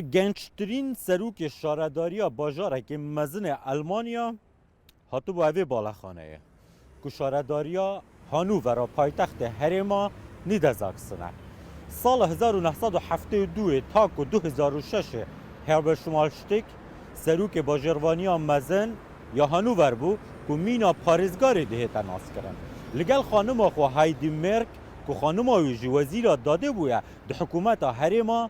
گنجترین سروک شارداری باجاره که مزن المانیا هاتو با اوی بالاخانه که شارداری هانوور پایتخت هرما نیدزاکسنه سال 1972 تا که 2006 هربر شمالشتک سروک باجروانی مزن یا هانوور بو که مینا پارزگاری دهیتا ناس کرن لگل خانم آخو هایدی مرک که خانم آویجی وزیر داده بویا ده حکومت هرما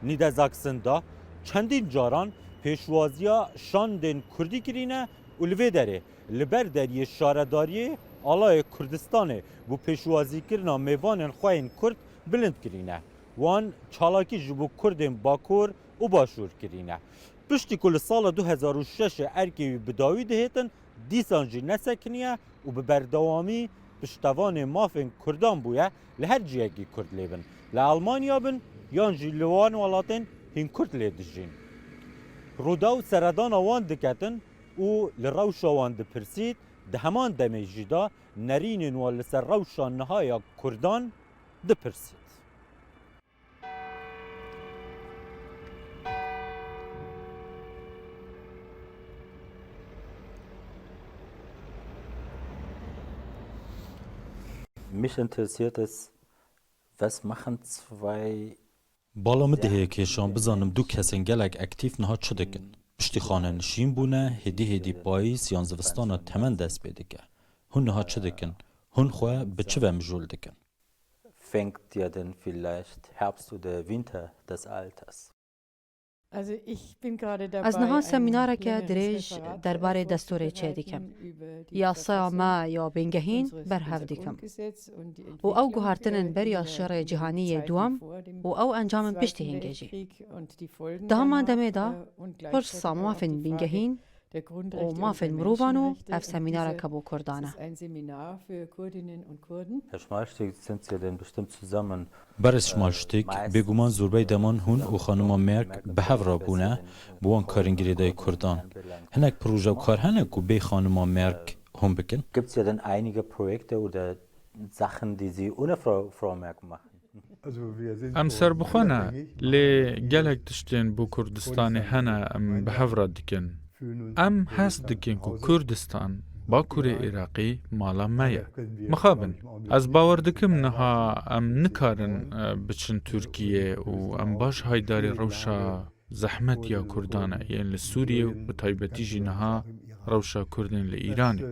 نیدزاکسندا چندین جاران پیشوازیا شاندن کردی کرینه و لوی داره لبر داری شارداری آلای کردستانه بو پیشوازی کرنا میوان خواهین کرد بلند کرینه وان چالاکی جبو کردن باکور و باشور کرینه پشتی کل سال 2006 ارکی بداوی دهیتن دیسانجی نسکنیه و به بردوامی پشتوان مافن کردان بویه لهر جیگی کرد لیبن لالمانیا بن یانجی لوان ولاتن هین کرد لیدجین رودا و سردان وان دکتن و لروش وان دپرسید ده همان دمی جدا نرینن و لسر روشان نهای کردان دپرسید Mich interessiert es, was machen zwei بالا مده که شان بزانم دو کسین گلک اکتیف نها چه دکن پشتی خانه نشین بونه هدی پاییس یان زوستانا تمن دست بیدگه هن نها چه دکن هن خواه به چه و مجول دکن fängt ja denn vielleicht Herbst oder Winter des Alters. از نها سمیناره که دریج درباره دستور چه دیکم یا ساما یا بینگهین برهف دیکم و او گوهرتنن بر شر جهانی دوام و او انجام پشتی هنگیجی ده من دمه دا پر ساما فن بینگهین و ما فن مروفانو اف سمیناره که بو کردانه Herr Schmalstieg, sind Sie denn bestimmt zusammen? برس شمالشتیک بگومان زوربای دمان هون و خانما مرک به هفرا بونه بوان کارنگیری دای کردان هنک پروژه و کار هنک و بی خانما مرک هم بکن Gibt es ja denn einige Projekte oder Sachen, die Sie ohne Frau Merkel machen? ام سر بخونه لی گلک تشتین بو کردستان هنه ام به هفرا دکن ام هست دکن که کردستان با کره عراقی مالا مایه مخابن از باور دکم نها ام نکارن بچن ترکیه و ام باش هایداری روشا زحمت یا کردانه یعنی لسوریه و بطایبتی جی نها روشا کردن لإیرانی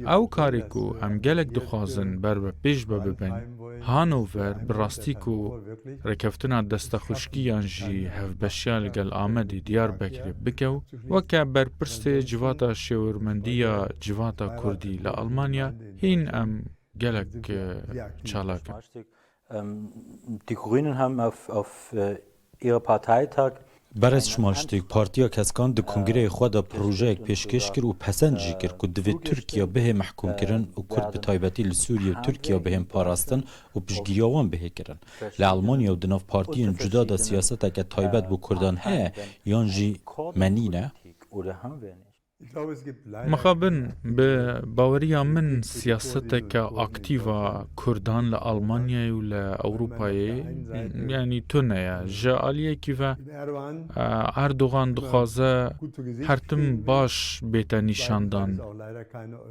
او کاری کو ام گلک دخوازن بر به پیش ببین هانوور براستی کو رکفتنا دست خوشکیان جی هف بشیال گل آمدی دیار بکری بکو وکا بر پرست جواتا شورمندیا جواتا کردی لألمانیا هین ام گلک چالاک Die Grünen haben auf ihrer Parteitag برس شمالشتیک پارتیا کسکان ده کنگره خود دا پروژه یک پیشکش کر و پسندجی کر که دوی ترکیا به محکوم کرن و کرد به تایبتی لسوریه و ترکیا به هم پاراستن و پشگیریاوان به کرن لالمانیا و دناف پارتیون جدا دا سیاستا که تایبت بو کردان ها یان جی منینه مخابن به باوریا من سیاست که اکتیوا کردان لآلمانیا و لأوروپای یعنی تونه جالیه که اردوغان دخوازه هرتم باش بیتا نشاندان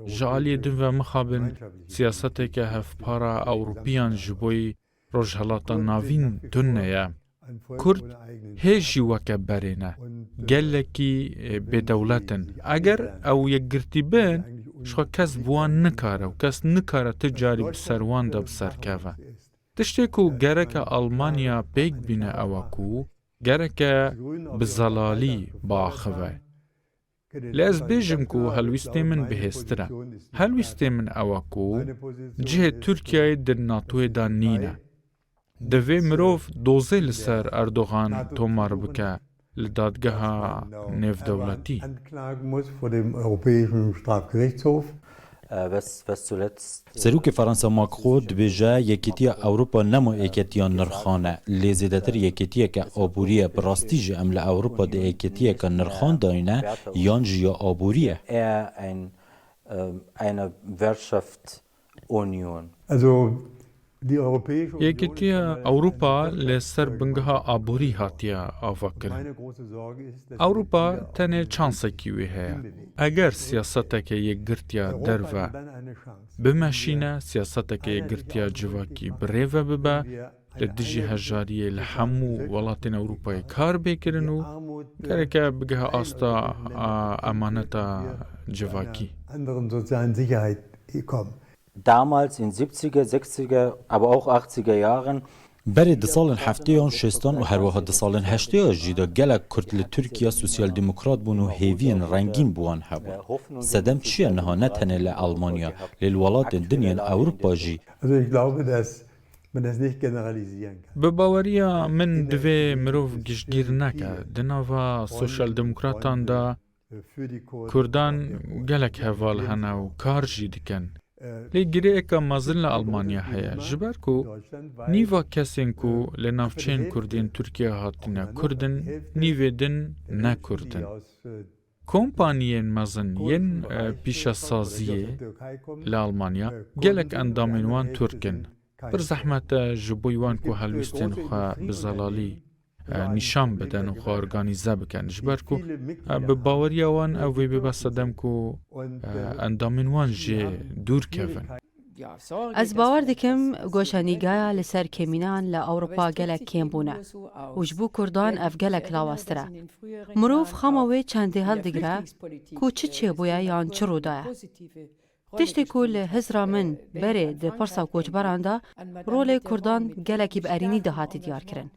جالیه دن و مخابن سیاست که هف پارا اوروپیان جبوی رجحلاتا ناوین تونه کرد هیچی وکه برینه گلکی بدولتن اگر او یک گرتی بین شخوا کس بوان نکاره و کس نکاره تجاری بسروان دا بسرکوه تشتی کو گرک آلمانیا پیگ بینه اوکو گرک بزلالی باخوه لیز بیجم کو هلویستی من بهستره هلویستی من اوکو جه ترکیه در ناتوی دا نینه دوی مروف دوزه لسر اردوغان تومار بکه لدادگاه نیف دولتی سروک فرانسا ماکرو دبیجه یکیتی اوروپا نمو ایکتیان نرخانه لیزیدتر یکیتی که آبوریه براستیج امل اوروپا ده ایکیتی که نرخان داینه یان جیا آبوریه eine Wirtschaftsunion. یەکێتیە ئەوروپا لەسەر بنگەها ئابووری هاتیە ئاواکردن. ئەوروپا تەنێ چانسێکی وێ هەیە. ئەگەر سیاسەتێکە یەکگرتیا دەرڤە بمەشینە، سیاسەتێکە یەکگرتیا جوواکی برێڤە ببە، لە دژی هەژاریە لە هەموو وڵاتین ئەوروپای کار بێکردن و گەرەکە بگەها ئاستا ئەمانەتە جوواکی. Damals in 70er, 60er, aber auch 80er Jahren berê di salên hefteyan şêstan û herwiha di salên heşteya jî de gelek Kurd li Tirkiya sosyal-demokrat bûn û hêviyên rengîn bûwan hebûn. Sedem çi ye niha ne tenê li Almanya, lê li welatên dinyên Ewropa jî? Bi baweriya min divê mirov giştgîr neke. Di nava sosyal-demokratan da Kurdan gelek heval hene û kar jî dikin. Lê girêyeka mezin li Almanya heye, ji ber ku nîva kesên ku li navçeyên Kurdên Tirkiye hatine Kurdin, nîvê din ne Kurdin. Kompaniyên mezin yên pîşesaziyê li Almanya gelek endamên wan Türkin. Bir zehmet e ji bo wan ku helwîstên xwe bi zelalî nîşan bidin û xwe organîze bikin. Ji ber ku bi baweriya wan ew vê bibe sedem ku endamên wan jê dûr kevin. Ez bawer dikim goşanîgeya li ser kemînan li Ewropa gelek kêm bûne û ji bo Kurdan ev gelek lawastir e. Mirov xema wê çendê hildigire ku çi çêbûye yan çi rûdaye. Tiştê ku li hizra min berê di pirsa koçberan da rolê Kurdan gelekî bi erînî de hatî diyarkirin.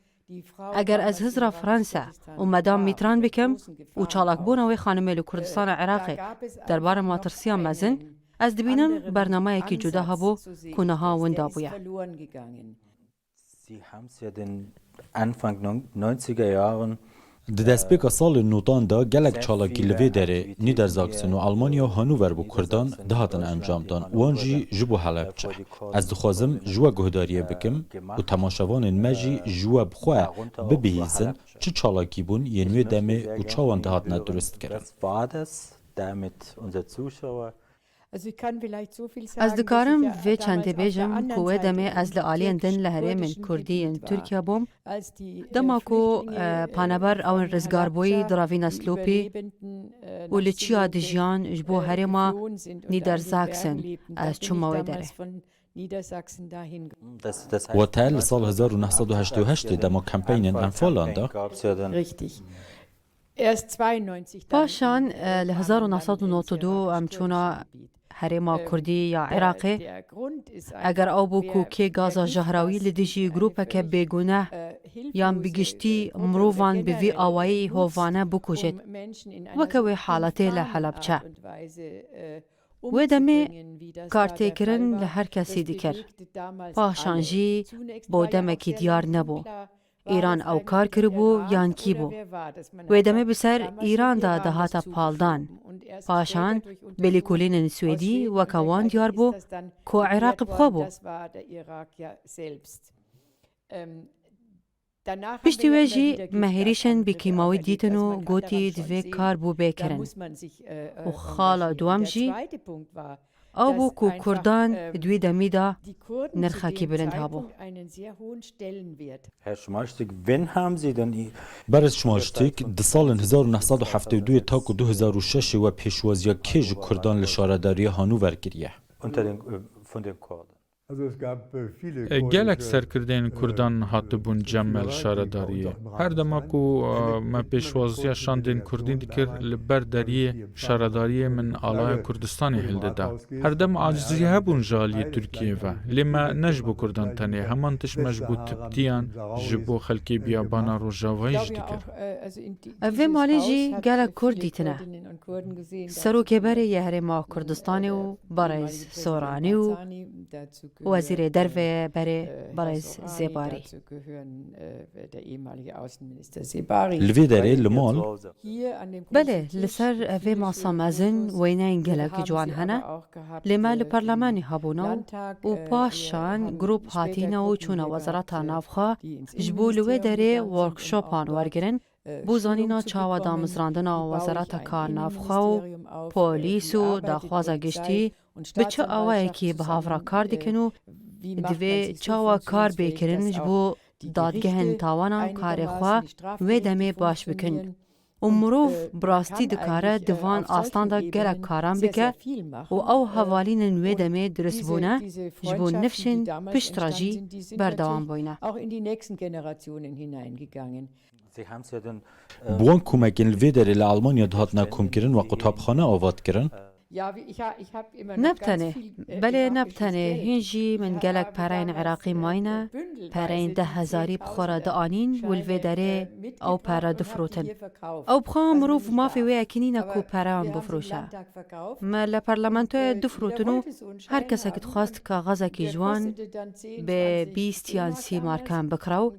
Eger ez hizra Fransa û medam Mîtran bikim û çalakbûna wê xanimê li Kurdistana Iraqê derbara matirsiya mezin, ez dibînim bernameyekî cuda hebû ku niha winda bûye. Sie haben es ja den Anfang 90er Jahren Di destpêka salên notan da gelek çalakî li vê derê Nîderzaksen û Almanya hanûver bû Kurdan dihatin encamdan. Wan jî ji bo Helepçe. Ez dixwazim ji we guhdariyê bikim û temaşevanên me jî ji we bi xwe bibihîzin çi çalakî bûn yên wê demê û çawan dihatine duristkirin. das war das, damit unser Zuschauer Ez dikarim vê çendê bêjim ku wê demê ez li aliyên din li herêmên Kurdî yên Tirkiye bûm, dema ku paneber ew ên rizgarbûyî diravîne Slopî û li çiya dijiyan ji bo herêma Nîderzaksen ez çûma wê derê. We te li sal 1988 dema kampeynên Enfalan da gab's ja dann Paşan li 1992 em çûna herêma Kurdî ya Iraqê, eger ew bû ku kê gaza jehrawî li dijî grûpeke bêguneh yan bi giştî mirovan bi vî awayî hovane bikujit, weke wê haletê li Helepçe. Wê demê kartêkirin li her kesî dikir. Paşan jî bo demekî diyar nebû. İran ew kar kiribû yan kî bû. Wê demê bi ser İran da dihata paldan. Paşan belîkolînên Swêdî weka wan diyar bû ku Iraq bi xwe bû. Piştî wê jî me herîşên bîkîmawî dîtin û gotî divê kar bû bêkirin. û xala duam jî ew bû ku Kurdan dwî demî da nirxekî bilind hebû. Herr Schmalstig, wen haben Sie denn Berez Şmalştik di salên 1972 ta ku 2006 we pêşwaziya kê ji Kurdan li şaredariya hanûver kiriye. unter den von den Kurden? Gelek serkirdeyên Kurdan hatibûn cemel şaredariyê. Her dema ku me pêşwaziya şandên Kurdî dikir li ber deriyê şaredariyê min alaya Kurdistanê hildida. Her dem acizî hebûn ji aliyê Tirkiyê ve. Lê me ne ji bo Kurdan tenê heman tiş me ji bo tiptiyan ji bo xelkê biyabana Rojavayî jî dikir. Ev vê malê jî gelek Kurd dîtine. Serokêberê yê Herêma Kurdistanê û Barez Soranî û Wezîrê Derve berê Barez Zêbarî. Li vê derê li mal Belê li ser evê masa mezin wêneyên gelekî ciwan hene, lê me li parlemenî hebûna û paşan grûp hatîne û çûna Wezareta Navxwe ji bo li wê derê workshopan wergirin bû zanîna çawa damizrandina Wezareteka Navxwe û polîs û daxwaza giştî bi çi awayekî bi havra kar dikin û دوی چاوا کار بیکرن جبو دادگهن تاوانا کار خوا و دمه باش بکن. و مروف براستی دکاره دوان آستاندا گلک کاران بکه و او حوالین و دمه درست بونه جبو نفشن پشتراجی بردوان بوینه. بوان کمکین الویدر ل آلمانیا دهاتنا کمکرن و قطابخانه آواد کرن نبتنه بله نبتنه هنجی من گلک پرین عراقی ماینه پرین 10,000 بخورا دانین و الویدره او پرا دفروتن او بخوام مروف مافی وی اکنینه کو پران بفروشه ما لپرلمانتو دفروتنو هر کسی که خواست که غزه کی جوان به 20 یا 30 مارکان بکراو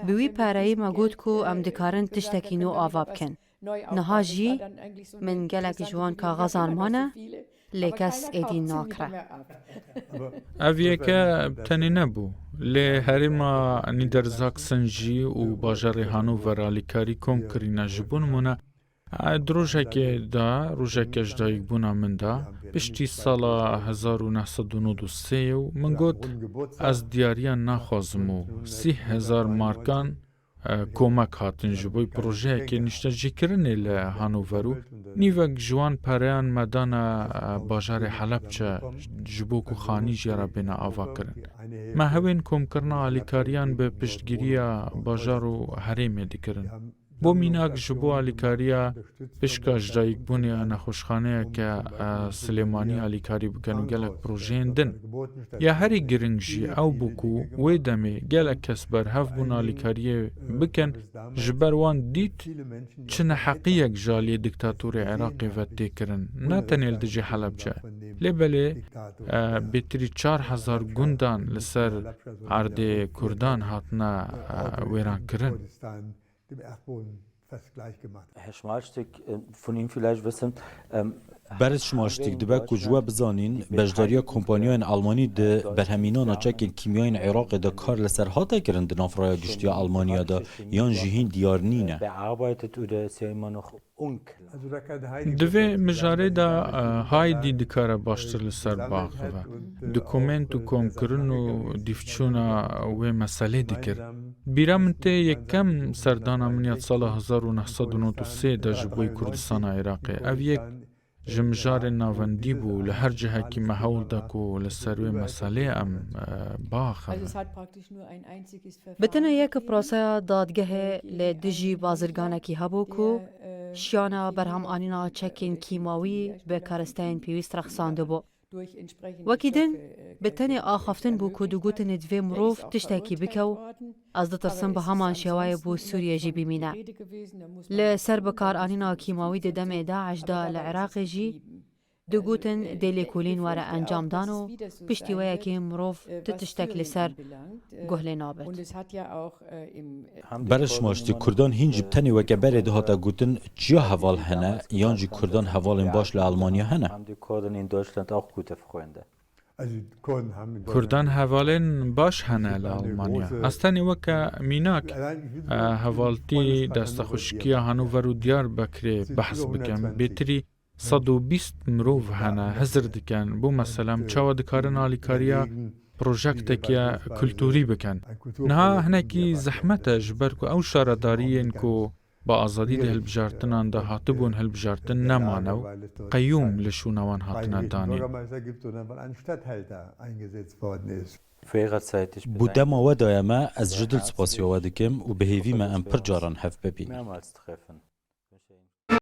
بوی پرایی ما گود کو ام دکارن تشتکینو آواب کن نها جی من گلک جوان که غزان مانه لیکس ایدین ناکره. اویه که تنی نبو. لی هریما نیدرزاکسنجی و باجر هانوور آلیکاری کم کرینه جبون مونه روژه که دا روژه کش دایک بونا من دا پشتی سالا 1993 و من گوت از دیاریان نخوازم و 30,000 مارکان کمک هاتن جبوی پروژه که نشته جکرنه لی هانوورو نیوک جوان پریان مدان باجار حلب چه جبو کو خانی جرا بنا آوا کرن ما هوین کم کرنا آلیکاریان به پشتگیری باجارو حریم دیکرن بو میناک جبو آلیکاریا پشکاش دایک بونی نخوشخانه که سلیمانی آلیکاری بکن و گلک پروژین دن یا هری گرنگ جی او بکو وی دمی گلک کس بر هف بون آلیکاری بکن جبروان دیت چنه حقیق جالی دکتاتور عراقی و تیکرن نه تنیل دجی حلب چه لیبلی بیتری 4,000 گندان لسر عرد کردان هاتنا ویران کرن Herr Schmalstieg, von Ihnen vielleicht wissen, برز شماشتیک دبه کجوا بزانین بجداریا کمپانیان آلمانی ده برهمینان چکین کیمیاین عراق ده کار لسر هاته کرن ده نافرای گشتیا آلمانیا ده یان جهین دیار نینه bearbeitet oder ist ja immer noch unklar. دوی مجاره دا های دی دکاره باشتر لسر باقه و دکومنت و کم کرن و دیفچونا و مسئله دیکر بیرا منته یکم سردان امنیت سال 1993 دا جبوی کردستان عراقی او یک جمجار ناوندی بو لهر جهه کی محول دا کو لسروی مسئله ام باخه بتنه یک پروسه دادگه لدجی بازرگانه کی هبو کو شیانا برهم آنینا چکین کیماوی به کارستین پیویست رخصانده بو وکیدن بتنه آخافتن بو کدوگوتن دوی مروف تشتاکی بکو از دترسن به همان شوای بو سوریه جی بیمینه لسر بکار آنینا کیماوی ده دم داعش دا لعراق جی دگوتن دیلی کولین واره انجام دانو پشتی ویا که مروف تتشتک لسر گهل نابد برش ماشتی کردان هینج بتنی وکه بره ده هاتا گوتن چیا حوال هنه یانجی کردان حوال باش لالمانیا هنه Haben die Kurden in Deutschland auch gute Freunde? کردان حوالین باش هنه لالمانیا استانی وکه میناک حوالتی دست خوشکی هانوور و دیار بکری بحث بکن بیتری 120 مروف هنه هزر دکن بو مثلا چاوا دکارن آلیکاریا پروژکت که کلتوری بکن نه هنکی زحمت جبر کو او شاردارین کو با آزادی ده هلبجارتنان ده هاتبون هلبجارتن نمانو قیوم لشونوان هاتنا دانی بوده ما ودایمه از جدل سپاسی آوادکم و بهیوی ما ام پر جاران هف ببین Mehrmals treffen.